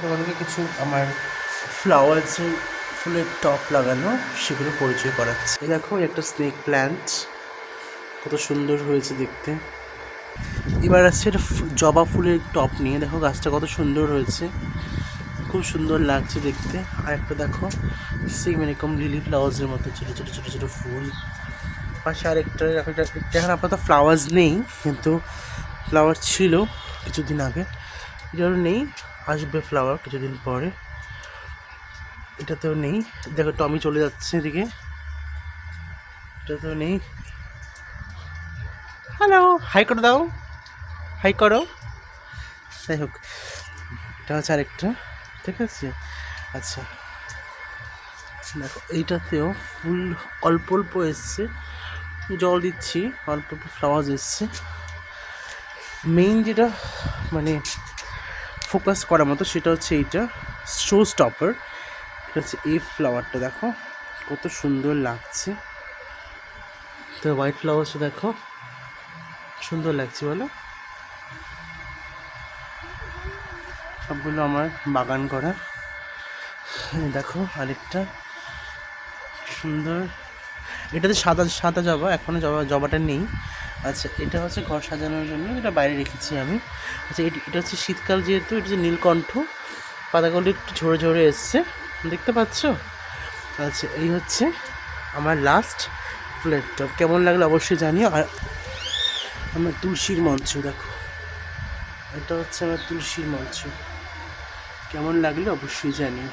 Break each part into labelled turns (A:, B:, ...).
A: তোমাদেরকে কিছু আমার ফ্লাওয়ার্সের ফুলের টপ লাগানো সেগুলো পরিচয় করাচ্ছে। এই দেখো একটা স্নেক প্ল্যান্ট, কত সুন্দর হয়েছে দেখতে। এবার আসছে এটা জবা ফুলের টপ নিয়ে, দেখো গাছটা কত সুন্দর হয়েছে, খুব সুন্দর লাগছে দেখতে। আর একটা দেখো সেম এরকম লিলি ফ্লাওয়ার্সের মতো ছোটো ছোটো ছোটো ছোটো ফুল। পাশে আরেকটা, এখন আপাতত ফ্লাওয়ার্স নেই, কিন্তু ফ্লাওয়ার ছিল কিছুদিন আগে, এটাও নেই, আসবে ফ্লাওয়ার কিছুদিন পরে। এটাতেও নেই, দেখো টমি চলে যাচ্ছে এদিকে, এটাতেও নেই। হ্যালো, হাই করে দাও, হাই করো। যাই হোক, এটা হচ্ছে আরেকটা, ঠিক আছে। আচ্ছা দেখো এইটাতেও ফুল অল্প অল্প এসছে, জল দিচ্ছি, অল্প অল্প ফ্লাওয়ার্স এসছে। মেইন যেটা মানে ফোকাস করার মতো সেটা হচ্ছে এইটা শো স্টপার। এটা হচ্ছে এই ফ্লাওয়ারটা, দেখো কত সুন্দর লাগছে। তো হোয়াইট ফ্লাওয়ার্সটা দেখো সুন্দর লাগছে, বলো। সবগুলো আমার বাগান করা। দেখো আরেকটা সুন্দর, এটাতে সাদা সাদা জবা, এখনও জবাটা নেই। আচ্ছা এটা হচ্ছে ঘর সাজানোর জন্য, এটা বাইরে রেখেছি আমি। আচ্ছা এটা হচ্ছে শীতকাল যেহেতু, এটা হচ্ছে নীলকণ্ঠ, পাতাগুলো একটু ঝরে ঝরে এসছে, দেখতে পাচ্ছ। আচ্ছা এই হচ্ছে আমার লাস্ট ফুলের টব, কেমন লাগলো অবশ্যই জানিও। আর আমার তুলসীর মঞ্চ দেখো, এটা হচ্ছে আমার তুলসীর মঞ্চ, কেমন লাগলো অবশ্যই জানিও,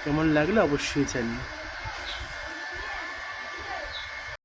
A: কেমন লাগলো অবশ্যই জানিও।